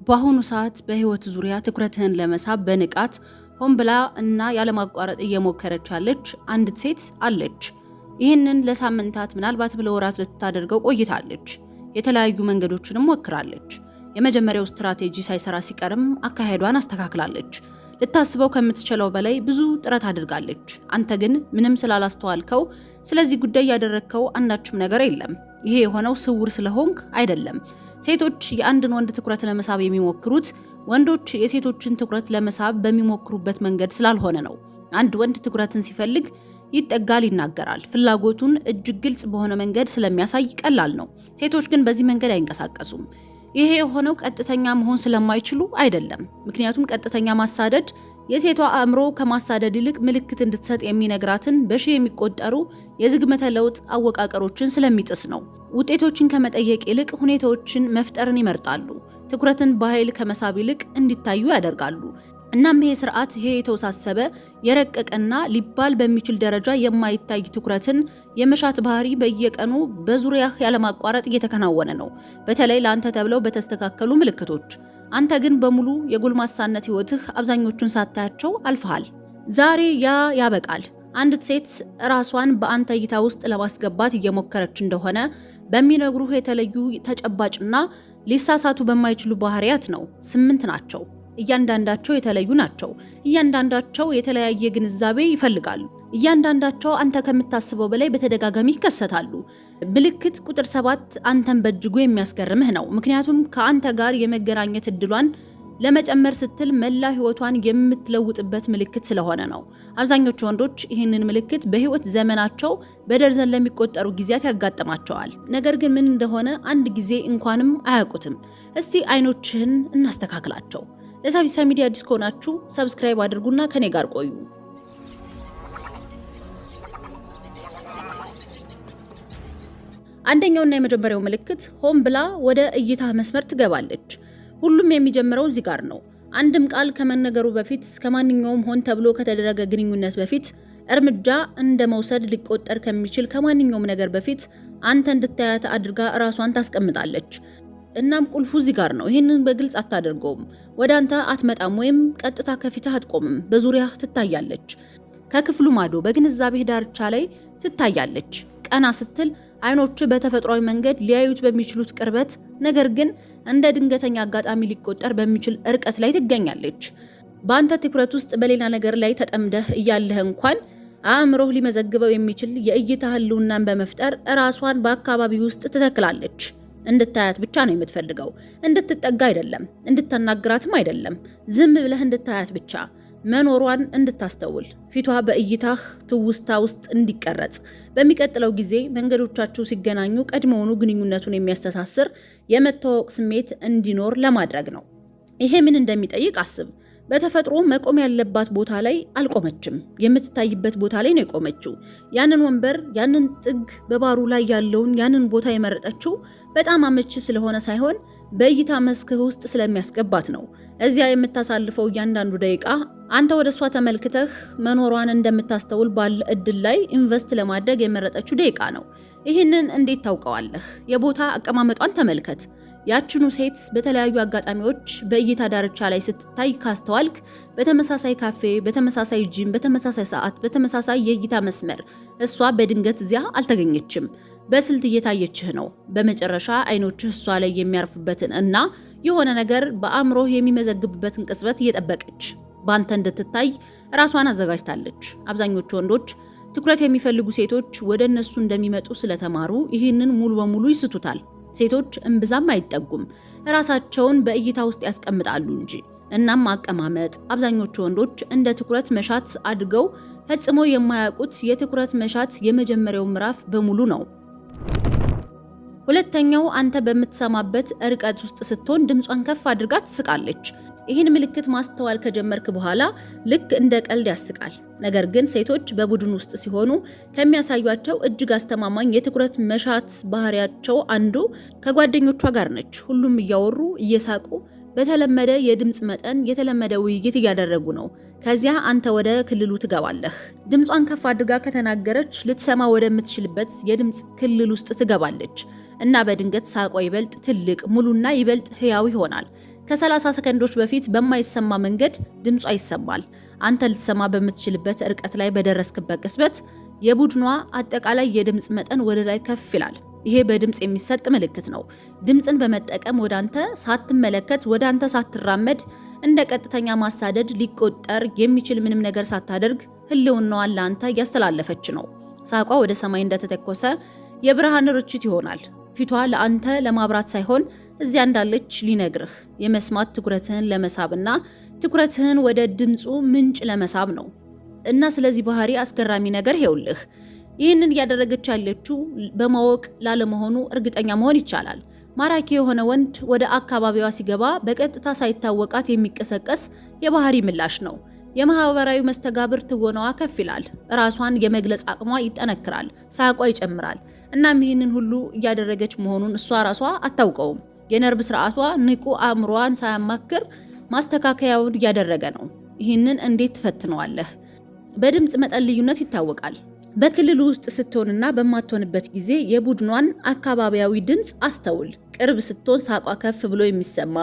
በአሁኑ ሰዓት በህይወት ዙሪያ ትኩረትህን ለመሳብ በንቃት ሆን ብላ እና ያለማቋረጥ እየሞከረች ያለች አንዲት ሴት አለች። ይህንን ለሳምንታት ምናልባት ለወራት ልታደርገው ቆይታለች። የተለያዩ መንገዶችንም ሞክራለች። የመጀመሪያው ስትራቴጂ ሳይሰራ ሲቀርም አካሄዷን አስተካክላለች። ልታስበው ከምትችለው በላይ ብዙ ጥረት አድርጋለች። አንተ ግን ምንም ስላላስተዋልከው ስለዚህ ጉዳይ ያደረግከው አንዳችም ነገር የለም። ይሄ የሆነው ስውር ስለሆንክ አይደለም። ሴቶች የአንድን ወንድ ትኩረት ለመሳብ የሚሞክሩት ወንዶች የሴቶችን ትኩረት ለመሳብ በሚሞክሩበት መንገድ ስላልሆነ ነው። አንድ ወንድ ትኩረትን ሲፈልግ ይጠጋል፣ ይናገራል። ፍላጎቱን እጅግ ግልጽ በሆነ መንገድ ስለሚያሳይ ቀላል ነው። ሴቶች ግን በዚህ መንገድ አይንቀሳቀሱም። ይሄ የሆነው ቀጥተኛ መሆን ስለማይችሉ አይደለም። ምክንያቱም ቀጥተኛ ማሳደድ የሴቷ አእምሮ ከማሳደድ ይልቅ ምልክት እንድትሰጥ የሚነግራትን በሺህ የሚቆጠሩ የዝግመተ ለውጥ አወቃቀሮችን ስለሚጥስ ነው። ውጤቶችን ከመጠየቅ ይልቅ ሁኔታዎችን መፍጠርን ይመርጣሉ። ትኩረትን በኃይል ከመሳብ ይልቅ እንዲታዩ ያደርጋሉ። እናም ይሄ ስርዓት ይሄ የተወሳሰበ የረቀቀና ሊባል በሚችል ደረጃ የማይታይ ትኩረትን የመሻት ባህሪ በየቀኑ በዙሪያህ ያለማቋረጥ እየተከናወነ ነው። በተለይ ለአንተ ተብለው በተስተካከሉ ምልክቶች። አንተ ግን በሙሉ የጎልማሳነት ህይወትህ አብዛኞቹን ሳታያቸው አልፈሃል። ዛሬ ያ ያበቃል። አንዲት ሴት ራሷን በአንተ እይታ ውስጥ ለማስገባት እየሞከረች እንደሆነ በሚነግሩህ የተለዩ ተጨባጭና ሊሳሳቱ በማይችሉ ባህሪያት ነው። 8 ናቸው። እያንዳንዳቸው የተለዩ ናቸው። እያንዳንዳቸው የተለያየ ግንዛቤ ይፈልጋሉ። እያንዳንዳቸው አንተ ከምታስበው በላይ በተደጋጋሚ ይከሰታሉ። ምልክት ቁጥር 7 አንተን በእጅጉ የሚያስገርምህ ነው። ምክንያቱም ከአንተ ጋር የመገናኘት እድሏን ለመጨመር ስትል መላ ህይወቷን የምትለውጥበት ምልክት ስለሆነ ነው። አብዛኞቹ ወንዶች ይህንን ምልክት በህይወት ዘመናቸው በደርዘን ለሚቆጠሩ ጊዜያት ያጋጥማቸዋል። ነገር ግን ምን እንደሆነ አንድ ጊዜ እንኳንም አያውቁትም። እስቲ አይኖችህን እናስተካክላቸው። ለሳቢሳ ሚዲያ አዲስ ከሆናችሁ ሰብስክራይብ አድርጉና ከኔ ጋር ቆዩ። አንደኛውና የመጀመሪያው ምልክት ሆን ብላ ወደ እይታ መስመር ትገባለች። ሁሉም የሚጀምረው እዚህ ጋር ነው። አንድም ቃል ከመነገሩ በፊት ከማንኛውም ሆን ተብሎ ከተደረገ ግንኙነት በፊት እርምጃ እንደ መውሰድ ሊቆጠር ከሚችል ከማንኛውም ነገር በፊት አንተ እንድታያት አድርጋ ራሷን ታስቀምጣለች። እናም ቁልፉ እዚህ ጋር ነው። ይህንን በግልጽ አታደርገውም። ወደ አንተ አትመጣም ወይም ቀጥታ ከፊትህ አትቆምም። በዙሪያህ ትታያለች። ከክፍሉ ማዶ በግንዛቤህ ዳርቻ ላይ ትታያለች። ቀና ስትል አይኖች በተፈጥሯዊ መንገድ ሊያዩት በሚችሉት ቅርበት፣ ነገር ግን እንደ ድንገተኛ አጋጣሚ ሊቆጠር በሚችል እርቀት ላይ ትገኛለች። በአንተ ትኩረት ውስጥ በሌላ ነገር ላይ ተጠምደህ እያለህ እንኳን አእምሮህ ሊመዘግበው የሚችል የእይታ ህልውናን በመፍጠር ራሷን በአካባቢ ውስጥ ትተክላለች። እንድታያት ብቻ ነው የምትፈልገው። እንድትጠጋ አይደለም፣ እንድታናግራትም አይደለም። ዝም ብለህ እንድታያት ብቻ፣ መኖሯን እንድታስተውል፣ ፊቷ በእይታህ ትውስታ ውስጥ እንዲቀረጽ፣ በሚቀጥለው ጊዜ መንገዶቻችሁ ሲገናኙ ቀድሞውኑ ግንኙነቱን የሚያስተሳስር የመተዋወቅ ስሜት እንዲኖር ለማድረግ ነው። ይሄ ምን እንደሚጠይቅ አስብ። በተፈጥሮ መቆም ያለባት ቦታ ላይ አልቆመችም። የምትታይበት ቦታ ላይ ነው የቆመችው። ያንን ወንበር፣ ያንን ጥግ፣ በባሩ ላይ ያለውን ያንን ቦታ የመረጠችው በጣም አመቺ ስለሆነ ሳይሆን በእይታ መስክህ ውስጥ ስለሚያስገባት ነው። እዚያ የምታሳልፈው እያንዳንዱ ደቂቃ አንተ ወደ እሷ ተመልክተህ መኖሯን እንደምታስተውል ባለ እድል ላይ ኢንቨስት ለማድረግ የመረጠችው ደቂቃ ነው። ይህንን እንዴት ታውቀዋለህ? የቦታ አቀማመጧን ተመልከት። ያችኑ ሴት በተለያዩ አጋጣሚዎች በእይታ ዳርቻ ላይ ስትታይ ካስተዋልክ፣ በተመሳሳይ ካፌ፣ በተመሳሳይ ጂም፣ በተመሳሳይ ሰዓት፣ በተመሳሳይ የእይታ መስመር እሷ በድንገት እዚያ አልተገኘችም። በስልት እየታየችህ ነው። በመጨረሻ አይኖችህ እሷ ላይ የሚያርፉበትን እና የሆነ ነገር በአእምሮህ የሚመዘግብበትን ቅጽበት እየጠበቀች በአንተ እንድትታይ ራሷን አዘጋጅታለች። አብዛኞቹ ወንዶች ትኩረት የሚፈልጉ ሴቶች ወደ እነሱ እንደሚመጡ ስለተማሩ ይህንን ሙሉ በሙሉ ይስቱታል። ሴቶች እምብዛም አይጠጉም፣ ራሳቸውን በእይታ ውስጥ ያስቀምጣሉ እንጂ። እናም አቀማመጥ አብዛኞቹ ወንዶች እንደ ትኩረት መሻት አድርገው ፈጽሞ የማያውቁት የትኩረት መሻት የመጀመሪያው ምዕራፍ በሙሉ ነው። ሁለተኛው አንተ በምትሰማበት ርቀት ውስጥ ስትሆን ድምጿን ከፍ አድርጋ ትስቃለች። ይህን ምልክት ማስተዋል ከጀመርክ በኋላ ልክ እንደ ቀልድ ያስቃል። ነገር ግን ሴቶች በቡድን ውስጥ ሲሆኑ ከሚያሳዩቸው እጅግ አስተማማኝ የትኩረት መሻት ባህሪያቸው አንዱ ከጓደኞቿ ጋር ነች። ሁሉም እያወሩ እየሳቁ በተለመደ የድምጽ መጠን የተለመደ ውይይት እያደረጉ ነው። ከዚያ አንተ ወደ ክልሉ ትገባለህ። ድምጿን ከፍ አድርጋ ከተናገረች ልትሰማ ወደምትችልበት የድምጽ ክልል ውስጥ ትገባለች እና በድንገት ሳቋ ይበልጥ ትልቅ፣ ሙሉና ይበልጥ ህያው ይሆናል። ከ30 ሰከንዶች በፊት በማይሰማ መንገድ ድምጿ ይሰማል። አንተ ልትሰማ በምትችልበት ርቀት ላይ በደረስክበት ቅጽበት የቡድኗ አጠቃላይ የድምጽ መጠን ወደ ላይ ከፍ ይላል። ይሄ በድምጽ የሚሰጥ ምልክት ነው። ድምጽን በመጠቀም ወደ አንተ ሳትመለከት፣ ወደ አንተ ሳትራመድ፣ እንደ ቀጥተኛ ማሳደድ ሊቆጠር የሚችል ምንም ነገር ሳታደርግ ህልውናዋን ለአንተ እያስተላለፈች ነው። ሳቋ ወደ ሰማይ እንደተተኮሰ የብርሃን ርችት ይሆናል። ፊቷ ለአንተ ለማብራት ሳይሆን እዚያ እንዳለች ሊነግርህ፣ የመስማት ትኩረትህን ለመሳብና ትኩረትህን ወደ ድምጹ ምንጭ ለመሳብ ነው። እና ስለዚህ ባህሪ አስገራሚ ነገር ይኸውልህ። ይህንን እያደረገች ያለችው በማወቅ ላለመሆኑ እርግጠኛ መሆን ይቻላል። ማራኪ የሆነ ወንድ ወደ አካባቢዋ ሲገባ በቀጥታ ሳይታወቃት የሚቀሰቀስ የባህሪ ምላሽ ነው። የማህበራዊ መስተጋብር ትወናዋ ከፍ ይላል። ራሷን የመግለጽ አቅሟ ይጠነክራል። ሳቋ ይጨምራል። እናም ይህንን ሁሉ እያደረገች መሆኑን እሷ ራሷ አታውቀውም። የነርቭ ስርዓቷ ንቁ አእምሮዋን ሳያማክር ማስተካከያውን እያደረገ ነው። ይህንን እንዴት ትፈትነዋለህ? በድምጽ መጠን ልዩነት ይታወቃል። በክልሉ ውስጥ ስትሆንና በማትሆንበት ጊዜ የቡድኗን አካባቢያዊ ድምጽ አስተውል። ቅርብ ስትሆን ሳቋ ከፍ ብሎ የሚሰማ፣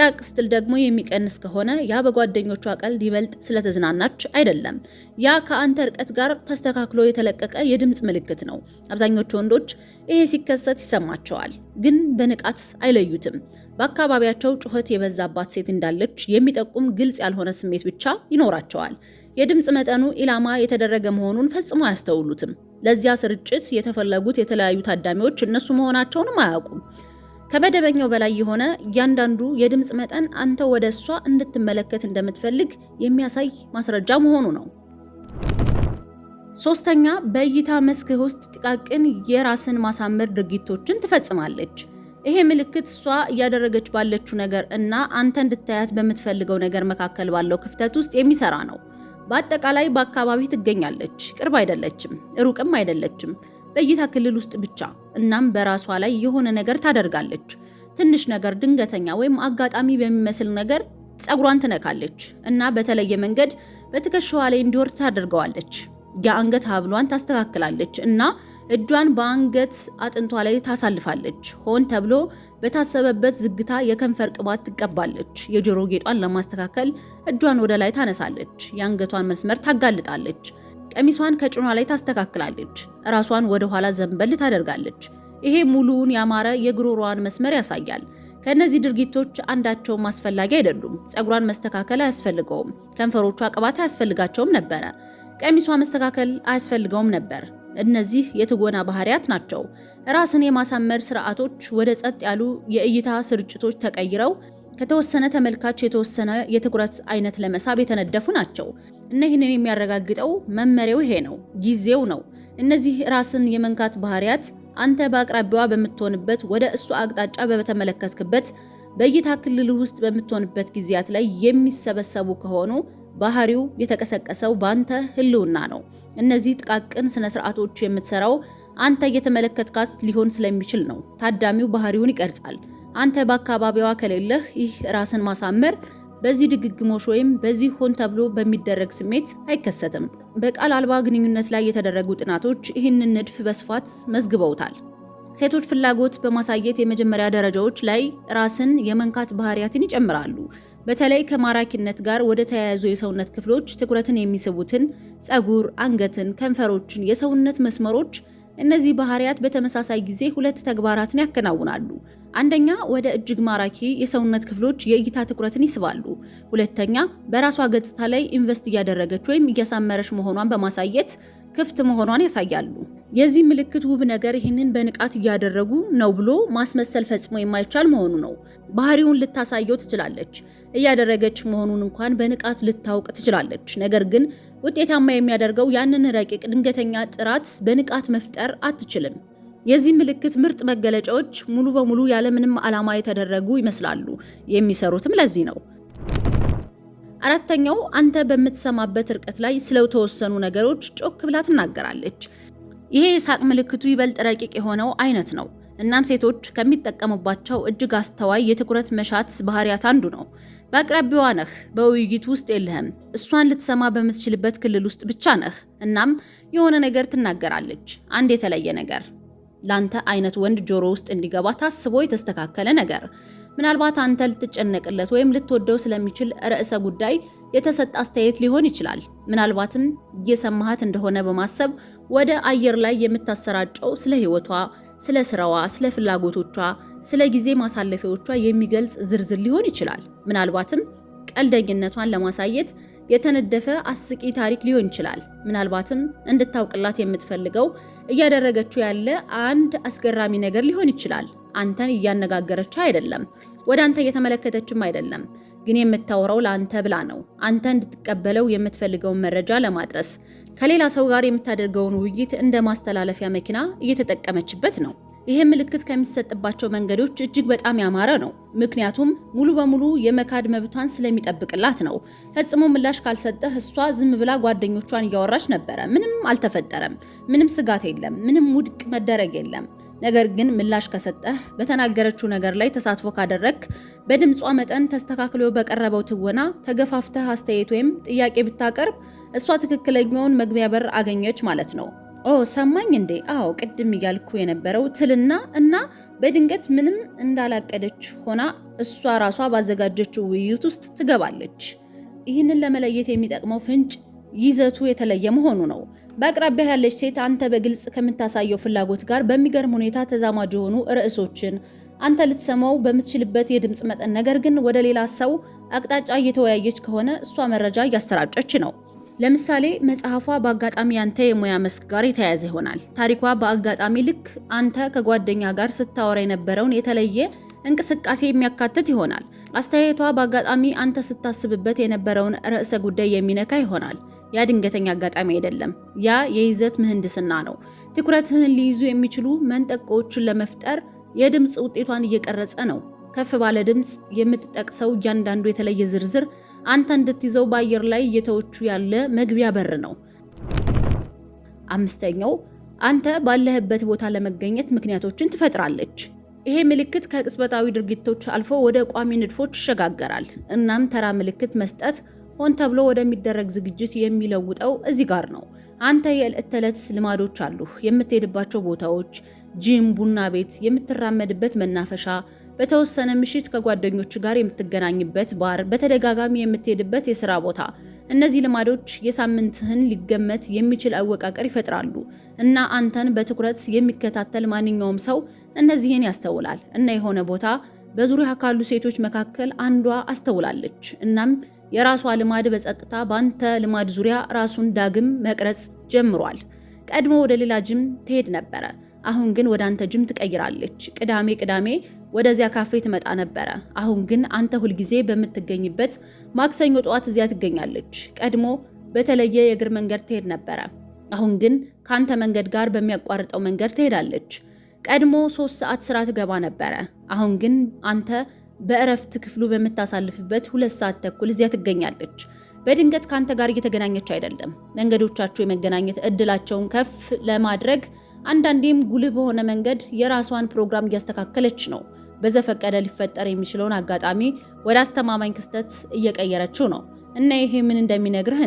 ራቅ ስትል ደግሞ የሚቀንስ ከሆነ ያ በጓደኞቿ ቀልድ ይበልጥ ስለተዝናናች አይደለም። ያ ከአንተ ርቀት ጋር ተስተካክሎ የተለቀቀ የድምጽ ምልክት ነው። አብዛኞቹ ወንዶች ይሄ ሲከሰት ይሰማቸዋል፣ ግን በንቃት አይለዩትም። በአካባቢያቸው ጩኸት የበዛባት ሴት እንዳለች የሚጠቁም ግልጽ ያልሆነ ስሜት ብቻ ይኖራቸዋል። የድምጽ መጠኑ ኢላማ የተደረገ መሆኑን ፈጽሞ አያስተውሉትም። ለዚያ ስርጭት የተፈለጉት የተለያዩ ታዳሚዎች እነሱ መሆናቸውንም አያውቁም። ከመደበኛው በላይ የሆነ እያንዳንዱ የድምጽ መጠን አንተ ወደ እሷ እንድትመለከት እንደምትፈልግ የሚያሳይ ማስረጃ መሆኑ ነው። ሶስተኛ፣ በእይታ መስክህ ውስጥ ጥቃቅን የራስን ማሳመር ድርጊቶችን ትፈጽማለች። ይሄ ምልክት እሷ እያደረገች ባለችው ነገር እና አንተ እንድታያት በምትፈልገው ነገር መካከል ባለው ክፍተት ውስጥ የሚሰራ ነው። በአጠቃላይ በአካባቢ ትገኛለች፣ ቅርብ አይደለችም፣ ሩቅም አይደለችም፣ በእይታ ክልል ውስጥ ብቻ። እናም በራሷ ላይ የሆነ ነገር ታደርጋለች። ትንሽ ነገር፣ ድንገተኛ ወይም አጋጣሚ በሚመስል ነገር ጸጉሯን ትነካለች እና በተለየ መንገድ በትከሻዋ ላይ እንዲወርድ ታደርገዋለች። የአንገት ሀብሏን ታስተካክላለች እና እጇን በአንገት አጥንቷ ላይ ታሳልፋለች። ሆን ተብሎ በታሰበበት ዝግታ የከንፈር ቅባት ትቀባለች። የጆሮ ጌጧን ለማስተካከል እጇን ወደ ላይ ታነሳለች። የአንገቷን መስመር ታጋልጣለች። ቀሚሷን ከጭኗ ላይ ታስተካክላለች። ራሷን ወደ ኋላ ዘንበል ታደርጋለች። ይሄ ሙሉውን ያማረ የጉሮሮዋን መስመር ያሳያል። ከነዚህ ድርጊቶች አንዳቸውም አስፈላጊ አይደሉም። ጸጉሯን መስተካከል አያስፈልገውም። ከንፈሮቿ ቅባት አያስፈልጋቸውም ነበረ። ቀሚሷ መስተካከል አያስፈልገውም ነበር። እነዚህ የትወና ባህሪያት ናቸው። ራስን የማሳመር ስርዓቶች ወደ ጸጥ ያሉ የእይታ ስርጭቶች ተቀይረው ከተወሰነ ተመልካች የተወሰነ የትኩረት አይነት ለመሳብ የተነደፉ ናቸው። እና ይህንን የሚያረጋግጠው መመሪያው ይሄ ነው፣ ጊዜው ነው። እነዚህ ራስን የመንካት ባህሪያት አንተ በአቅራቢያዋ በምትሆንበት፣ ወደ እሱ አቅጣጫ በተመለከትክበት፣ በእይታ ክልል ውስጥ በምትሆንበት ጊዜያት ላይ የሚሰበሰቡ ከሆኑ ባህሪው የተቀሰቀሰው ባንተ ህልውና ነው። እነዚህ ጥቃቅን ስነ ስርዓቶች የምትሰራው አንተ እየተመለከትካት ሊሆን ስለሚችል ነው። ታዳሚው ባህሪውን ይቀርጻል። አንተ በአካባቢዋ ከሌለህ ይህ ራስን ማሳመር በዚህ ድግግሞሽ ወይም በዚህ ሆን ተብሎ በሚደረግ ስሜት አይከሰትም። በቃል አልባ ግንኙነት ላይ የተደረጉ ጥናቶች ይህንን ንድፍ በስፋት መዝግበውታል። ሴቶች ፍላጎት በማሳየት የመጀመሪያ ደረጃዎች ላይ ራስን የመንካት ባህሪያትን ይጨምራሉ። በተለይ ከማራኪነት ጋር ወደ ተያያዙ የሰውነት ክፍሎች ትኩረትን የሚስቡትን ጸጉር፣ አንገትን፣ ከንፈሮችን፣ የሰውነት መስመሮች። እነዚህ ባህሪያት በተመሳሳይ ጊዜ ሁለት ተግባራትን ያከናውናሉ። አንደኛ፣ ወደ እጅግ ማራኪ የሰውነት ክፍሎች የእይታ ትኩረትን ይስባሉ። ሁለተኛ፣ በራሷ ገጽታ ላይ ኢንቨስት እያደረገች ወይም እያሳመረች መሆኗን በማሳየት ክፍት መሆኗን ያሳያሉ። የዚህ ምልክት ውብ ነገር ይህንን በንቃት እያደረጉ ነው ብሎ ማስመሰል ፈጽሞ የማይቻል መሆኑ ነው። ባህሪውን ልታሳየው ትችላለች። እያደረገች መሆኑን እንኳን በንቃት ልታውቅ ትችላለች። ነገር ግን ውጤታማ የሚያደርገው ያንን ረቂቅ ድንገተኛ ጥራት በንቃት መፍጠር አትችልም። የዚህ ምልክት ምርጥ መገለጫዎች ሙሉ በሙሉ ያለምንም ዓላማ የተደረጉ ይመስላሉ። የሚሰሩትም ለዚህ ነው። አራተኛው፣ አንተ በምትሰማበት ርቀት ላይ ስለተወሰኑ ነገሮች ጮክ ብላ ትናገራለች። ይሄ የሳቅ ምልክቱ ይበልጥ ረቂቅ የሆነው አይነት ነው። እናም ሴቶች ከሚጠቀሙባቸው እጅግ አስተዋይ የትኩረት መሻት ባህሪያት አንዱ ነው። በአቅራቢያዋ ነህ፣ በውይይት ውስጥ የለህም። እሷን ልትሰማ በምትችልበት ክልል ውስጥ ብቻ ነህ። እናም የሆነ ነገር ትናገራለች፣ አንድ የተለየ ነገር፣ ላንተ አይነት ወንድ ጆሮ ውስጥ እንዲገባ ታስቦ የተስተካከለ ነገር። ምናልባት አንተ ልትጨነቅለት ወይም ልትወደው ስለሚችል ርዕሰ ጉዳይ የተሰጠ አስተያየት ሊሆን ይችላል። ምናልባትም እየሰማሃት እንደሆነ በማሰብ ወደ አየር ላይ የምታሰራጨው ስለ ህይወቷ፣ ስለ ስራዋ፣ ስለ ፍላጎቶቿ፣ ስለ ጊዜ ማሳለፊያዎቿ የሚገልጽ ዝርዝር ሊሆን ይችላል። ምናልባትም ቀልደኝነቷን ለማሳየት የተነደፈ አስቂ ታሪክ ሊሆን ይችላል። ምናልባትም እንድታውቅላት የምትፈልገው እያደረገችው ያለ አንድ አስገራሚ ነገር ሊሆን ይችላል። አንተን እያነጋገረች አይደለም፣ ወደ አንተ እየተመለከተችም አይደለም፣ ግን የምታወራው ለአንተ ብላ ነው። አንተ እንድትቀበለው የምትፈልገውን መረጃ ለማድረስ ከሌላ ሰው ጋር የምታደርገውን ውይይት እንደ ማስተላለፊያ መኪና እየተጠቀመችበት ነው። ይሄ ምልክት ከሚሰጥባቸው መንገዶች እጅግ በጣም ያማረ ነው። ምክንያቱም ሙሉ በሙሉ የመካድ መብቷን ስለሚጠብቅላት ነው። ፈጽሞ ምላሽ ካልሰጠህ እሷ ዝም ብላ ጓደኞቿን እያወራች ነበረ። ምንም አልተፈጠረም፣ ምንም ስጋት የለም፣ ምንም ውድቅ መደረግ የለም። ነገር ግን ምላሽ ከሰጠህ፣ በተናገረችው ነገር ላይ ተሳትፎ ካደረክ፣ በድምጿ መጠን ተስተካክሎ በቀረበው ትወና ተገፋፍተህ አስተያየት ወይም ጥያቄ ብታቀርብ እሷ ትክክለኛውን መግቢያ በር አገኘች ማለት ነው። ኦ ሰማኝ እንዴ? አዎ ቅድም እያልኩ የነበረው ትልና እና በድንገት ምንም እንዳላቀደች ሆና እሷ ራሷ ባዘጋጀችው ውይይት ውስጥ ትገባለች። ይህንን ለመለየት የሚጠቅመው ፍንጭ ይዘቱ የተለየ መሆኑ ነው። በአቅራቢያ ያለች ሴት አንተ በግልጽ ከምታሳየው ፍላጎት ጋር በሚገርም ሁኔታ ተዛማጅ የሆኑ ርዕሶችን አንተ ልትሰማው በምትችልበት የድምፅ መጠን፣ ነገር ግን ወደ ሌላ ሰው አቅጣጫ እየተወያየች ከሆነ እሷ መረጃ እያሰራጨች ነው። ለምሳሌ መጽሐፏ በአጋጣሚ አንተ የሙያ መስክ ጋር የተያያዘ ይሆናል። ታሪኳ በአጋጣሚ ልክ አንተ ከጓደኛ ጋር ስታወራ የነበረውን የተለየ እንቅስቃሴ የሚያካትት ይሆናል። አስተያየቷ በአጋጣሚ አንተ ስታስብበት የነበረውን ርዕሰ ጉዳይ የሚነካ ይሆናል። ያ ድንገተኛ አጋጣሚ አይደለም። ያ የይዘት ምህንድስና ነው። ትኩረትህን ሊይዙ የሚችሉ መንጠቆዎችን ለመፍጠር የድምፅ ውጤቷን እየቀረጸ ነው። ከፍ ባለ ድምፅ የምትጠቅሰው እያንዳንዱ የተለየ ዝርዝር አንተ እንድትይዘው በአየር ላይ እየተወቹ ያለ መግቢያ በር ነው። አምስተኛው አንተ ባለህበት ቦታ ለመገኘት ምክንያቶችን ትፈጥራለች። ይሄ ምልክት ከቅጽበታዊ ድርጊቶች አልፎ ወደ ቋሚ ንድፎች ይሸጋገራል። እናም ተራ ምልክት መስጠት ሆን ተብሎ ወደሚደረግ ዝግጅት የሚለውጠው እዚህ ጋር ነው። አንተ የዕለት ተዕለት ልማዶች አሉ። የምትሄድባቸው ቦታዎች፣ ጂም፣ ቡና ቤት፣ የምትራመድበት መናፈሻ፣ በተወሰነ ምሽት ከጓደኞች ጋር የምትገናኝበት ባር፣ በተደጋጋሚ የምትሄድበት የሥራ ቦታ። እነዚህ ልማዶች የሳምንትህን ሊገመት የሚችል አወቃቀር ይፈጥራሉ እና አንተን በትኩረት የሚከታተል ማንኛውም ሰው እነዚህን ያስተውላል። እና የሆነ ቦታ በዙሪያ ካሉ ሴቶች መካከል አንዷ አስተውላለች። እናም የራሷ ልማድ በጸጥታ በአንተ ልማድ ዙሪያ ራሱን ዳግም መቅረጽ ጀምሯል። ቀድሞ ወደ ሌላ ጅም ትሄድ ነበረ። አሁን ግን ወደ አንተ ጅም ትቀይራለች። ቅዳሜ ወደዚያ ካፌ ትመጣ ነበረ። አሁን ግን አንተ ሁልጊዜ በምትገኝበት ማክሰኞ ጠዋት እዚያ ትገኛለች። ቀድሞ በተለየ የእግር መንገድ ትሄድ ነበረ። አሁን ግን ካንተ መንገድ ጋር በሚያቋርጠው መንገድ ትሄዳለች። ቀድሞ 3 ሰዓት ስራ ትገባ ነበረ። አሁን ግን አንተ በእረፍት ክፍሉ በምታሳልፍበት 2 ሰዓት ተኩል እዚያ ትገኛለች። በድንገት ካንተ ጋር እየተገናኘች አይደለም። መንገዶቻቸው የመገናኘት እድላቸውን ከፍ ለማድረግ አንዳንዴም ጉልህ በሆነ መንገድ የራሷን ፕሮግራም እያስተካከለች ነው። በዘፈቀደ ሊፈጠር የሚችለውን አጋጣሚ ወደ አስተማማኝ ክስተት እየቀየረችው ነው። እና ይሄ ምን እንደሚነግርህ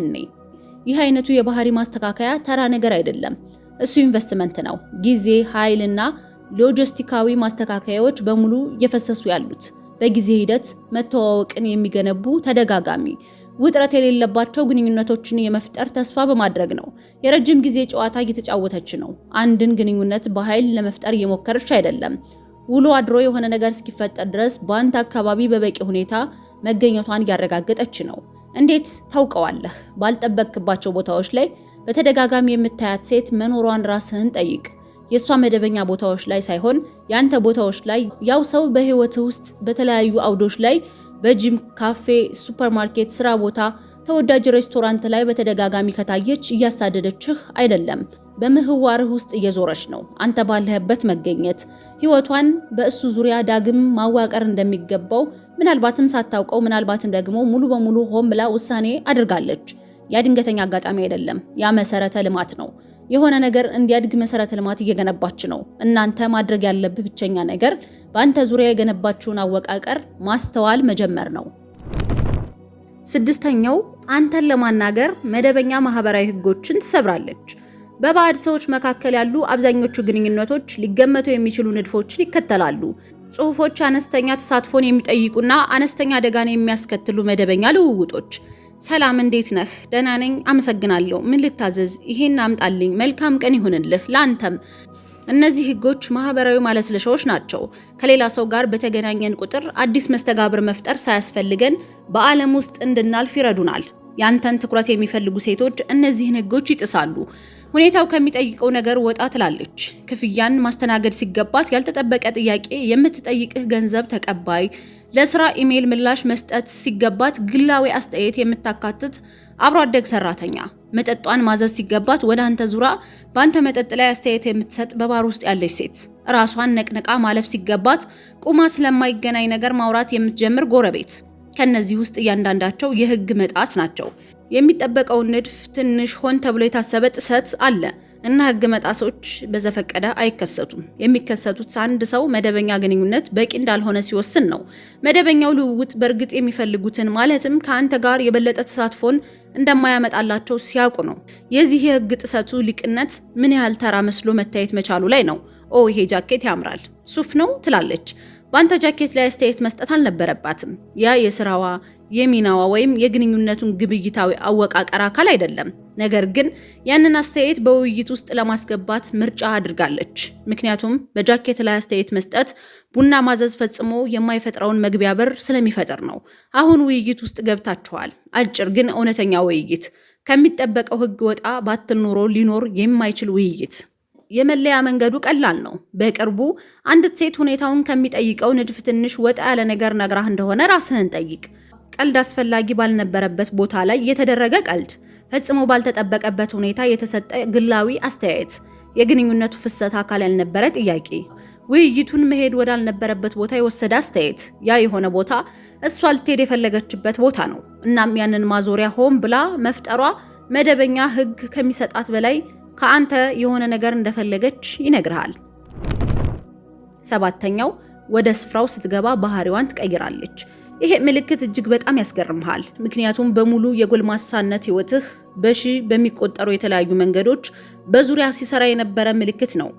ይህ አይነቱ የባህሪ ማስተካከያ ተራ ነገር አይደለም። እሱ ኢንቨስትመንት ነው። ጊዜ፣ ኃይልና ሎጂስቲካዊ ማስተካከያዎች በሙሉ እየፈሰሱ ያሉት በጊዜ ሂደት መተዋወቅን የሚገነቡ ተደጋጋሚ ውጥረት የሌለባቸው ግንኙነቶችን የመፍጠር ተስፋ በማድረግ ነው። የረጅም ጊዜ ጨዋታ እየተጫወተች ነው። አንድን ግንኙነት በኃይል ለመፍጠር እየሞከረች አይደለም። ውሎ አድሮ የሆነ ነገር እስኪፈጠር ድረስ በአንተ አካባቢ በበቂ ሁኔታ መገኘቷን እያረጋገጠች ነው። እንዴት ታውቀዋለህ? ባልጠበቅባቸው ቦታዎች ላይ በተደጋጋሚ የምታያት ሴት መኖሯን ራስህን ጠይቅ። የእሷ መደበኛ ቦታዎች ላይ ሳይሆን ያንተ ቦታዎች ላይ። ያው ሰው በህይወትህ ውስጥ በተለያዩ አውዶች ላይ በጂም፣ ካፌ፣ ሱፐርማርኬት፣ ስራ ቦታ፣ ተወዳጅ ሬስቶራንት ላይ በተደጋጋሚ ከታየች እያሳደደችህ አይደለም፣ በምህዋርህ ውስጥ እየዞረች ነው። አንተ ባለህበት መገኘት ህይወቷን በእሱ ዙሪያ ዳግም ማዋቀር እንደሚገባው ምናልባትም ሳታውቀው፣ ምናልባትም ደግሞ ሙሉ በሙሉ ሆን ብላ ውሳኔ አድርጋለች። ያ ድንገተኛ አጋጣሚ አይደለም፣ ያ መሰረተ ልማት ነው። የሆነ ነገር እንዲያድግ መሰረተ ልማት እየገነባች ነው። እናንተ ማድረግ ያለብህ ብቸኛ ነገር በአንተ ዙሪያ የገነባችውን አወቃቀር ማስተዋል መጀመር ነው። 6ኛው አንተን ለማናገር መደበኛ ማህበራዊ ህጎችን ትሰብራለች። በባዕድ ሰዎች መካከል ያሉ አብዛኞቹ ግንኙነቶች ሊገመቱ የሚችሉ ንድፎችን ይከተላሉ። ጽሁፎች አነስተኛ ተሳትፎን የሚጠይቁና አነስተኛ አደጋን የሚያስከትሉ መደበኛ ልውውጦች። ሰላም፣ እንዴት ነህ? ደህና ነኝ፣ አመሰግናለሁ። ምን ልታዘዝ? ይሄን አምጣልኝ። መልካም ቀን ይሁንልህ ላንተም። እነዚህ ህጎች ማህበራዊ ማለስለሻዎች ናቸው። ከሌላ ሰው ጋር በተገናኘን ቁጥር አዲስ መስተጋብር መፍጠር ሳያስፈልገን በዓለም ውስጥ እንድናልፍ ይረዱናል። ያንተን ትኩረት የሚፈልጉ ሴቶች እነዚህን ህጎች ይጥሳሉ። ሁኔታው ከሚጠይቀው ነገር ወጣ ትላለች። ክፍያን ማስተናገድ ሲገባት ያልተጠበቀ ጥያቄ የምትጠይቅህ ገንዘብ ተቀባይ፣ ለስራ ኢሜል ምላሽ መስጠት ሲገባት ግላዊ አስተያየት የምታካትት አብሮ አደግ ሰራተኛ፣ መጠጧን ማዘዝ ሲገባት ወደ አንተ ዙራ በአንተ መጠጥ ላይ አስተያየት የምትሰጥ በባር ውስጥ ያለች ሴት፣ ራሷን ነቅነቃ ማለፍ ሲገባት ቁማ ስለማይገናኝ ነገር ማውራት የምትጀምር ጎረቤት። ከነዚህ ውስጥ እያንዳንዳቸው የህግ መጣስ ናቸው። የሚጠበቀውን ንድፍ ትንሽ ሆን ተብሎ የታሰበ ጥሰት አለ እና ህግ መጣሶች በዘፈቀደ አይከሰቱም። የሚከሰቱት አንድ ሰው መደበኛ ግንኙነት በቂ እንዳልሆነ ሲወስን ነው። መደበኛው ልውውጥ በእርግጥ የሚፈልጉትን ማለትም ከአንተ ጋር የበለጠ ተሳትፎን እንደማያመጣላቸው ሲያውቁ ነው። የዚህ የህግ ጥሰቱ ሊቅነት ምን ያህል ተራ መስሎ መታየት መቻሉ ላይ ነው። ኦ ይሄ ጃኬት ያምራል፣ ሱፍ ነው ትላለች። በአንተ ጃኬት ላይ አስተያየት መስጠት አልነበረባትም። ያ የስራዋ የሚናዋ ወይም የግንኙነቱን ግብይታዊ አወቃቀር አካል አይደለም። ነገር ግን ያንን አስተያየት በውይይት ውስጥ ለማስገባት ምርጫ አድርጋለች። ምክንያቱም በጃኬት ላይ አስተያየት መስጠት ቡና ማዘዝ ፈጽሞ የማይፈጥረውን መግቢያ በር ስለሚፈጥር ነው። አሁን ውይይት ውስጥ ገብታችኋል። አጭር ግን እውነተኛ ውይይት፣ ከሚጠበቀው ህግ ወጣ ባትል ኖሮ ሊኖር የማይችል ውይይት። የመለያ መንገዱ ቀላል ነው። በቅርቡ አንዲት ሴት ሁኔታውን ከሚጠይቀው ንድፍ ትንሽ ወጣ ያለ ነገር ነግራህ እንደሆነ ራስህን ጠይቅ። ቀልድ አስፈላጊ ባልነበረበት ቦታ ላይ የተደረገ ቀልድ፣ ፈጽሞ ባልተጠበቀበት ሁኔታ የተሰጠ ግላዊ አስተያየት፣ የግንኙነቱ ፍሰት አካል ያልነበረ ጥያቄ፣ ውይይቱን መሄድ ወዳልነበረበት ቦታ የወሰደ አስተያየት። ያ የሆነ ቦታ እሷ ልትሄድ የፈለገችበት ቦታ ነው። እናም ያንን ማዞሪያ ሆን ብላ መፍጠሯ መደበኛ ህግ ከሚሰጣት በላይ ከአንተ የሆነ ነገር እንደፈለገች ይነግርሃል። ሰባተኛው፣ ወደ ስፍራው ስትገባ ባህሪዋን ትቀይራለች። ይሄ ምልክት እጅግ በጣም ያስገርምሃል። ምክንያቱም በሙሉ የጎልማሳነት ህይወትህ በሺ በሚቆጠሩ የተለያዩ መንገዶች በዙሪያ ሲሰራ የነበረ ምልክት ነው።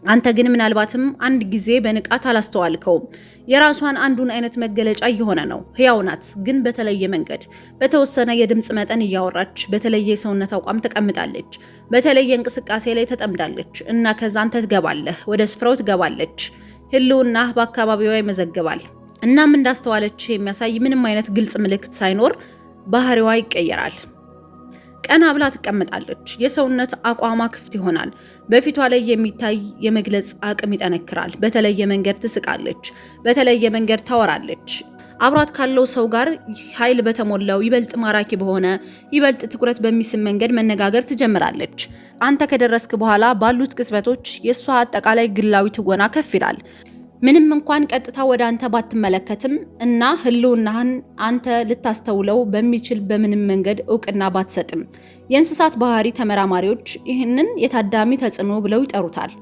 አንተ ግን ምናልባትም አንድ ጊዜ በንቃት አላስተዋልከውም። የራሷን አንዱን አይነት መገለጫ እየሆነ ነው። ህያው ናት፣ ግን በተለየ መንገድ። በተወሰነ የድምፅ መጠን እያወራች፣ በተለየ የሰውነት አቋም ተቀምጣለች፣ በተለየ እንቅስቃሴ ላይ ተጠምዳለች እና ከዛ አንተ ትገባለህ፣ ወደ ስፍራው ትገባለች። ህልውና በአካባቢዋ ይመዘገባል። እናም እንዳስተዋለች የሚያሳይ ምንም አይነት ግልጽ ምልክት ሳይኖር ባህሪዋ ይቀየራል። ቀና ብላ ትቀመጣለች። የሰውነት አቋሟ ክፍት ይሆናል። በፊቷ ላይ የሚታይ የመግለጽ አቅም ይጠነክራል። በተለየ መንገድ ትስቃለች። በተለየ መንገድ ታወራለች። አብሯት ካለው ሰው ጋር ኃይል በተሞላው ይበልጥ ማራኪ በሆነ ይበልጥ ትኩረት በሚስብ መንገድ መነጋገር ትጀምራለች። አንተ ከደረስክ በኋላ ባሉት ቅጽበቶች የእሷ አጠቃላይ ግላዊ ትወና ከፍ ይላል። ምንም እንኳን ቀጥታ ወደ አንተ ባትመለከትም እና ህልውናህን አንተ ልታስተውለው በሚችል በምንም መንገድ እውቅና ባትሰጥም። የእንስሳት ባህሪ ተመራማሪዎች ይህንን የታዳሚ ተጽዕኖ ብለው ይጠሩታል።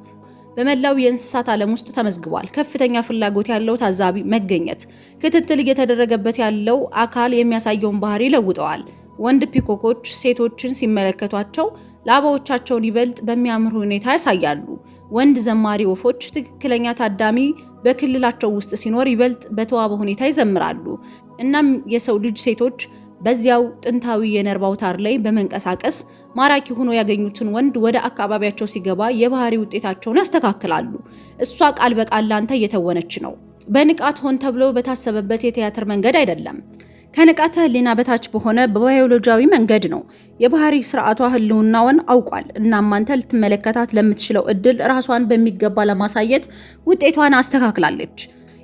በመላው የእንስሳት ዓለም ውስጥ ተመዝግቧል። ከፍተኛ ፍላጎት ያለው ታዛቢ መገኘት፣ ክትትል እየተደረገበት ያለው አካል የሚያሳየውን ባህሪ ለውጠዋል። ወንድ ፒኮኮች ሴቶችን ሲመለከቷቸው ላባዎቻቸውን ይበልጥ በሚያምር ሁኔታ ያሳያሉ። ወንድ ዘማሪ ወፎች ትክክለኛ ታዳሚ በክልላቸው ውስጥ ሲኖር ይበልጥ በተዋበ ሁኔታ ይዘምራሉ። እናም የሰው ልጅ ሴቶች በዚያው ጥንታዊ የነርቭ አውታር ላይ በመንቀሳቀስ ማራኪ ሆኖ ያገኙትን ወንድ ወደ አካባቢያቸው ሲገባ የባህሪ ውጤታቸውን ያስተካክላሉ። እሷ ቃል በቃል ላንተ እየተወነች ነው። በንቃት ሆን ተብሎ በታሰበበት የቲያትር መንገድ አይደለም። ከንቃተ ህሊና በታች በሆነ በባዮሎጂያዊ መንገድ ነው። የባህሪ ስርዓቷ ህልውናውን አውቋል። እናም አንተ ልትመለከታት ለምትችለው እድል ራሷን በሚገባ ለማሳየት ውጤቷን አስተካክላለች።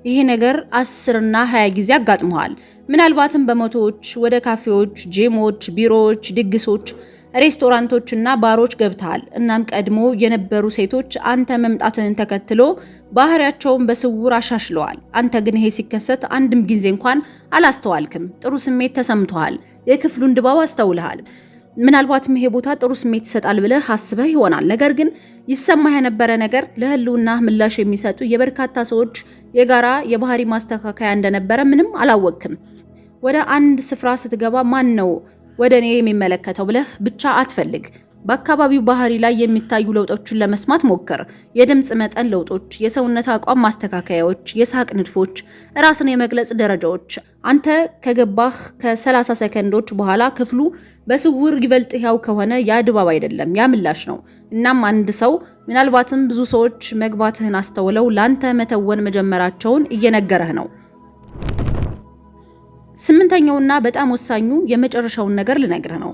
ይሄ ነገር 10 እና 20 ጊዜ አጋጥመዋል። ምናልባትም በመቶዎች ወደ ካፌዎች፣ ጂሞች፣ ቢሮዎች፣ ድግሶች፣ ሬስቶራንቶች እና ባሮች ገብተሃል። እናም ቀድሞ የነበሩ ሴቶች አንተ መምጣትን ተከትሎ ባህሪያቸውን በስውር አሻሽለዋል። አንተ ግን ይሄ ሲከሰት አንድም ጊዜ እንኳን አላስተዋልክም። ጥሩ ስሜት ተሰምቷል። የክፍሉን ድባብ አስተውልሃል። ምናልባትም ይሄ ቦታ ጥሩ ስሜት ይሰጣል ብለህ አስበህ ይሆናል። ነገር ግን ይሰማህ የነበረ ነገር ለህልውና ምላሽ የሚሰጡ የበርካታ ሰዎች የጋራ የባህሪ ማስተካከያ እንደነበረ ምንም አላወቅክም። ወደ አንድ ስፍራ ስትገባ ማን ነው ወደ እኔ የሚመለከተው ብለህ ብቻ አትፈልግ። በአካባቢው ባህሪ ላይ የሚታዩ ለውጦችን ለመስማት ሞክር። የድምጽ መጠን ለውጦች፣ የሰውነት አቋም ማስተካከያዎች፣ የሳቅ ንድፎች፣ ራስን የመግለጽ ደረጃዎች። አንተ ከገባህ ከ30 ሰከንዶች በኋላ ክፍሉ በስውር ይበልጥ ያው ከሆነ ያ ድባብ አይደለም፣ ያ ምላሽ ነው። እናም አንድ ሰው ምናልባትም ብዙ ሰዎች መግባትህን አስተውለው ላንተ መተወን መጀመራቸውን እየነገረህ ነው። ስምንተኛውና በጣም ወሳኙ የመጨረሻውን ነገር ልነግርህ ነው።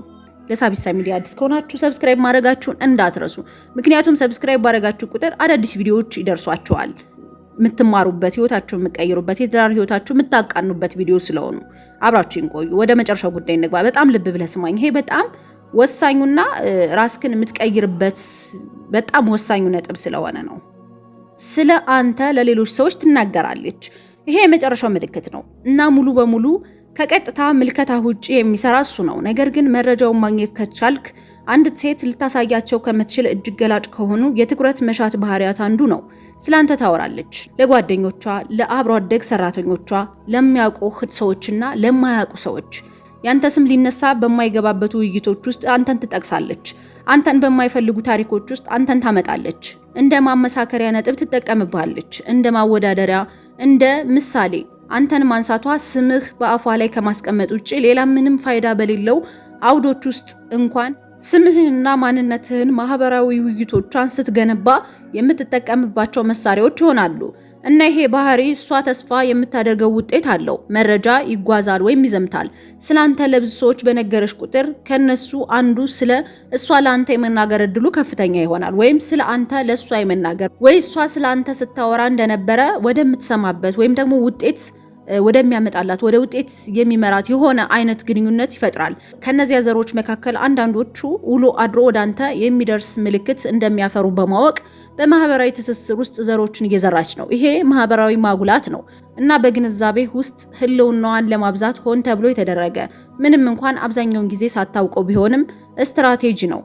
ለሳቢሳ ሚዲያ አዲስ ከሆናችሁ ሰብስክራይብ ማድረጋችሁን እንዳትረሱ። ምክንያቱም ሰብስክራይብ ባደረጋችሁ ቁጥር አዳዲስ ቪዲዮዎች ይደርሷችኋል። የምትማሩበት፣ ህይወታችሁን የምትቀይሩበት፣ የትዳር ህይወታችሁ የምታቃኑበት ቪዲዮ ስለሆኑ አብራችሁን ቆዩ። ወደ መጨረሻው ጉዳይ እንግባ። በጣም ልብ ብለህ ስማኝ። ይሄ በጣም ወሳኙና ራስክን የምትቀይርበት በጣም ወሳኙ ነጥብ ስለሆነ ነው። ስለ አንተ ለሌሎች ሰዎች ትናገራለች። ይሄ የመጨረሻው ምልክት ነው እና ሙሉ በሙሉ ከቀጥታ ምልከታ ውጪ የሚሰራ እሱ ነው። ነገር ግን መረጃውን ማግኘት ከቻልክ አንድ ሴት ልታሳያቸው ከምትችል እጅግ ገላጭ ከሆኑ የትኩረት መሻት ባህሪያት አንዱ ነው። ስላንተ ታወራለች። ለጓደኞቿ፣ ለአብሮ አደግ ሰራተኞቿ፣ ለሚያውቁ ሰዎችና ለማያውቁ ሰዎች። ያንተ ስም ሊነሳ በማይገባበት ውይይቶች ውስጥ አንተን ትጠቅሳለች። አንተን በማይፈልጉ ታሪኮች ውስጥ አንተን ታመጣለች። እንደ ማመሳከሪያ ነጥብ ትጠቀምብሃለች። እንደ ማወዳደሪያ፣ እንደ ምሳሌ አንተን ማንሳቷ ስምህ በአፏ ላይ ከማስቀመጥ ውጪ ሌላ ምንም ፋይዳ በሌለው አውዶች ውስጥ እንኳን ስምህንና ማንነትህን ማህበራዊ ውይይቶቿን ስትገነባ የምትጠቀምባቸው መሳሪያዎች ይሆናሉ። እና ይሄ ባህሪ እሷ ተስፋ የምታደርገው ውጤት አለው። መረጃ ይጓዛል ወይም ይዘምታል። ስላንተ ለብዙ ሰዎች በነገረሽ ቁጥር ከነሱ አንዱ ስለ እሷ ለአንተ የመናገር እድሉ ከፍተኛ ይሆናል። ወይም ስለ አንተ ለእሷ የመናገር ወይ እሷ ስለ አንተ ስታወራ እንደነበረ ወደምትሰማበት ወይም ደግሞ ውጤት ወደሚያመጣላት ወደ ውጤት የሚመራት የሆነ አይነት ግንኙነት ይፈጥራል። ከነዚያ ዘሮች መካከል አንዳንዶቹ ውሎ አድሮ ወደ አንተ የሚደርስ ምልክት እንደሚያፈሩ በማወቅ በማህበራዊ ትስስር ውስጥ ዘሮችን እየዘራች ነው። ይሄ ማህበራዊ ማጉላት ነው እና በግንዛቤ ውስጥ ህልውናዋን ለማብዛት ሆን ተብሎ የተደረገ ምንም እንኳን አብዛኛውን ጊዜ ሳታውቀው ቢሆንም ስትራቴጂ ነው።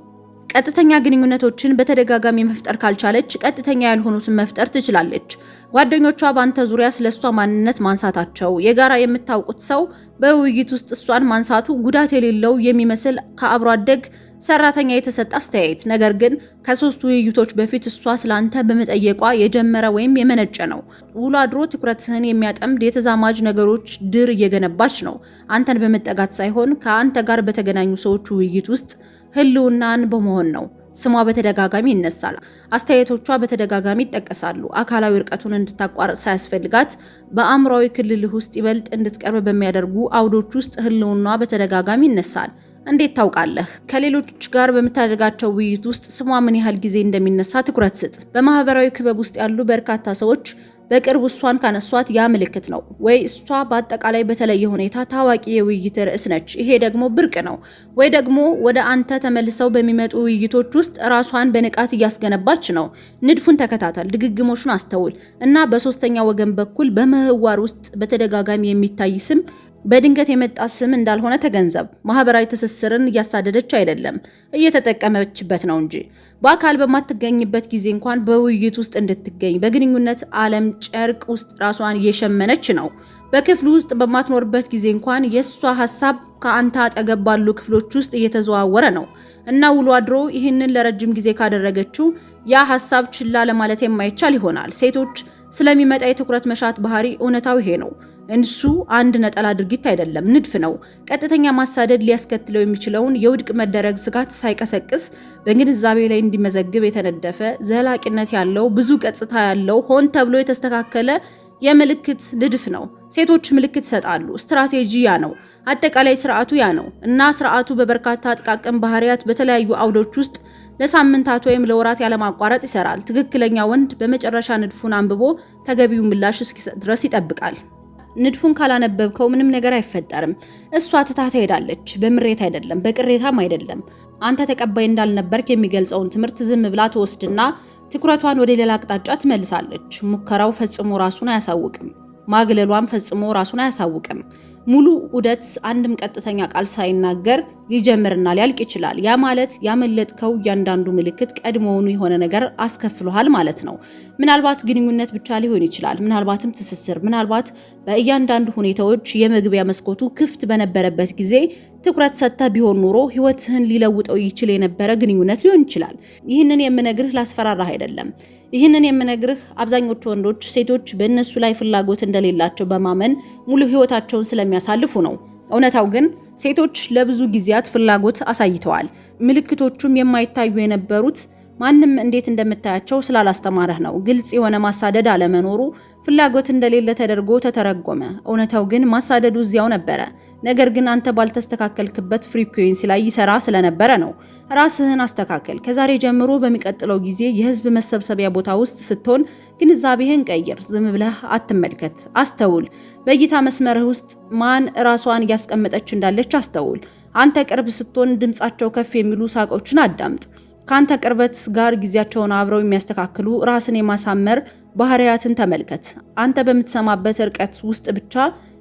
ቀጥተኛ ግንኙነቶችን በተደጋጋሚ መፍጠር ካልቻለች ቀጥተኛ ያልሆኑትን መፍጠር ትችላለች። ጓደኞቿ በአንተ ዙሪያ ስለሷ ማንነት ማንሳታቸው፣ የጋራ የምታውቁት ሰው በውይይት ውስጥ እሷን ማንሳቱ ጉዳት የሌለው የሚመስል ከአብሮ አደግ ሰራተኛ የተሰጠ አስተያየት፣ ነገር ግን ከሶስት ውይይቶች በፊት እሷ ስላንተ በመጠየቋ የጀመረ ወይም የመነጨ ነው። ውሎ አድሮ ትኩረትህን የሚያጠምድ የተዛማጅ ነገሮች ድር እየገነባች ነው። አንተን በመጠጋት ሳይሆን ከአንተ ጋር በተገናኙ ሰዎች ውይይት ውስጥ ህልውናን በመሆን ነው። ስሟ በተደጋጋሚ ይነሳል። አስተያየቶቿ በተደጋጋሚ ይጠቀሳሉ። አካላዊ ርቀቱን እንድታቋርጥ ሳያስፈልጋት በአእምሯዊ ክልልህ ውስጥ ይበልጥ እንድትቀርብ በሚያደርጉ አውዶች ውስጥ ህልውና በተደጋጋሚ ይነሳል። እንዴት ታውቃለህ? ከሌሎች ጋር በምታደርጋቸው ውይይት ውስጥ ስሟ ምን ያህል ጊዜ እንደሚነሳ ትኩረት ስጥ። በማህበራዊ ክበብ ውስጥ ያሉ በርካታ ሰዎች በቅርብ እሷን ካነሷት ያ ምልክት ነው። ወይ እሷ በአጠቃላይ በተለየ ሁኔታ ታዋቂ የውይይት ርዕስ ነች፣ ይሄ ደግሞ ብርቅ ነው። ወይ ደግሞ ወደ አንተ ተመልሰው በሚመጡ ውይይቶች ውስጥ ራሷን በንቃት እያስገነባች ነው። ንድፉን ተከታተል፣ ድግግሞሹን አስተውል እና በሶስተኛ ወገን በኩል በምህዋር ውስጥ በተደጋጋሚ የሚታይ ስም በድንገት የመጣ ስም እንዳልሆነ ተገንዘብ። ማህበራዊ ትስስርን እያሳደደች አይደለም፣ እየተጠቀመችበት ነው እንጂ። በአካል በማትገኝበት ጊዜ እንኳን በውይይት ውስጥ እንድትገኝ በግንኙነት ዓለም ጨርቅ ውስጥ ራሷን እየሸመነች ነው። በክፍሉ ውስጥ በማትኖርበት ጊዜ እንኳን የሷ ሐሳብ ከአንተ አጠገብ ባሉ ክፍሎች ውስጥ እየተዘዋወረ ነው እና ውሎ አድሮ ይህንን ለረጅም ጊዜ ካደረገችው ያ ሐሳብ ችላ ለማለት የማይቻል ይሆናል። ሴቶች ስለሚመጣ የትኩረት መሻት ባህሪ እውነታው ይሄ ነው። እንሱ አንድ ነጠላ ድርጊት አይደለም፣ ንድፍ ነው። ቀጥተኛ ማሳደድ ሊያስከትለው የሚችለውን የውድቅ መደረግ ስጋት ሳይቀሰቅስ በግንዛቤ ላይ እንዲመዘግብ የተነደፈ ዘላቂነት ያለው ብዙ ገጽታ ያለው ሆን ተብሎ የተስተካከለ የምልክት ንድፍ ነው። ሴቶች ምልክት ይሰጣሉ። ስትራቴጂ ያ ነው። አጠቃላይ ስርዓቱ ያ ነው እና ስርዓቱ በበርካታ ጥቃቅን ባህሪያት በተለያዩ አውዶች ውስጥ ለሳምንታት ወይም ለወራት ያለማቋረጥ ይሰራል። ትክክለኛ ወንድ በመጨረሻ ንድፉን አንብቦ ተገቢው ምላሽ እስኪሰጥ ድረስ ይጠብቃል። ንድፉን ካላነበብከው ምንም ነገር አይፈጠርም። እሷ ትታ ትሄዳለች። በምሬት አይደለም፣ በቅሬታም አይደለም። አንተ ተቀባይ እንዳልነበርክ የሚገልጸውን ትምህርት ዝም ብላ ትወስድና ትኩረቷን ወደ ሌላ አቅጣጫ ትመልሳለች። ሙከራው ፈጽሞ ራሱን አያሳውቅም። ማግለሏን ፈጽሞ ራሱን አያሳውቅም። ሙሉ ዑደት አንድም ቀጥተኛ ቃል ሳይናገር ሊጀምርና ሊያልቅ ይችላል። ያ ማለት ያመለጥከው እያንዳንዱ ምልክት ቀድሞውኑ የሆነ ነገር አስከፍሏል ማለት ነው። ምናልባት ግንኙነት ብቻ ሊሆን ይችላል፣ ምናልባትም ትስስር፣ ምናልባት በእያንዳንዱ ሁኔታዎች የመግቢያ መስኮቱ ክፍት በነበረበት ጊዜ ትኩረት ሰጥተህ ቢሆን ኖሮ ህይወትህን ሊለውጠው ይችል የነበረ ግንኙነት ሊሆን ይችላል። ይህንን የምነግርህ ላስፈራራህ አይደለም። ይህንን የምነግርህ አብዛኞቹ ወንዶች ሴቶች በእነሱ ላይ ፍላጎት እንደሌላቸው በማመን ሙሉ ህይወታቸውን ስለሚያሳልፉ ነው። እውነታው ግን ሴቶች ለብዙ ጊዜያት ፍላጎት አሳይተዋል። ምልክቶቹም የማይታዩ የነበሩት ማንም እንዴት እንደምታያቸው ስላላስተማረህ ነው። ግልጽ የሆነ ማሳደድ አለመኖሩ ፍላጎት እንደሌለ ተደርጎ ተተረጎመ። እውነታው ግን ማሳደዱ እዚያው ነበረ። ነገር ግን አንተ ባልተስተካከልክበት ፍሪኩዌንሲ ላይ ይሰራ ስለነበረ ነው። ራስህን አስተካከል። ከዛሬ ጀምሮ በሚቀጥለው ጊዜ የህዝብ መሰብሰቢያ ቦታ ውስጥ ስትሆን ግንዛቤህን ቀይር። ዝም ብለህ አትመልከት፣ አስተውል። በእይታ መስመርህ ውስጥ ማን ራሷን እያስቀመጠች እንዳለች አስተውል። አንተ ቅርብ ስትሆን ድምጻቸው ከፍ የሚሉ ሳቆችን አዳምጥ። ካንተ ቅርበት ጋር ጊዜያቸውን አብረው የሚያስተካክሉ ራስን የማሳመር ባህሪያትን ተመልከት። አንተ በምትሰማበት ርቀት ውስጥ ብቻ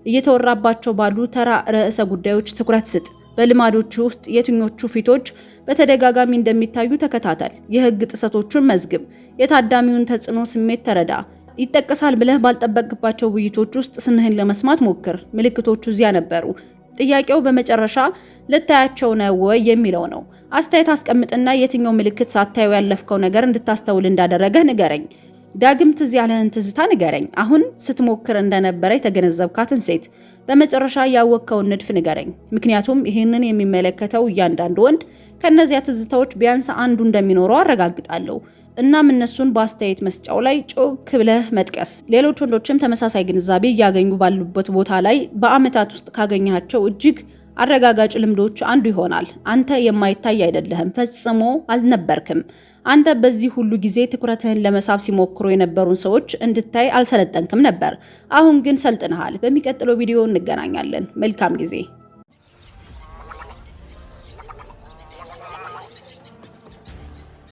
እየተወራባቸው ባሉ ተራ ርዕሰ ጉዳዮች ትኩረት ስጥ። በልማዶች ውስጥ የትኞቹ ፊቶች በተደጋጋሚ እንደሚታዩ ተከታተል። የህግ ጥሰቶቹን መዝግብ። የታዳሚውን ተጽዕኖ ስሜት ተረዳ። ይጠቀሳል ብለህ ባልጠበቅባቸው ውይይቶች ውስጥ ስምህን ለመስማት ሞክር። ምልክቶቹ እዚያ ነበሩ። ጥያቄው በመጨረሻ ልታያቸው ነው ወይ የሚለው ነው። አስተያየት አስቀምጥና የትኛው ምልክት ሳታየው ያለፍከው ነገር እንድታስተውል እንዳደረገህ ንገረኝ። ዳግም ትዝ ያለህን ትዝታ ንገረኝ። አሁን ስትሞክር እንደነበረ የተገነዘብካትን ሴት፣ በመጨረሻ ያወቅከውን ንድፍ ንገረኝ። ምክንያቱም ይህንን የሚመለከተው እያንዳንዱ ወንድ ከነዚያ ትዝታዎች ቢያንስ አንዱ እንደሚኖረው አረጋግጣለሁ። እናም እነሱን በአስተያየት መስጫው ላይ ጮክ ብለህ መጥቀስ። ሌሎች ወንዶችም ተመሳሳይ ግንዛቤ እያገኙ ባሉበት ቦታ ላይ በአመታት ውስጥ ካገኛቸው እጅግ አረጋጋጭ ልምዶች አንዱ ይሆናል። አንተ የማይታይ አይደለህም፣ ፈጽሞ አልነበርክም። አንተ በዚህ ሁሉ ጊዜ ትኩረትህን ለመሳብ ሲሞክሩ የነበሩን ሰዎች እንድታይ አልሰለጠንክም ነበር። አሁን ግን ሰልጥነሃል። በሚቀጥለው ቪዲዮ እንገናኛለን። መልካም ጊዜ።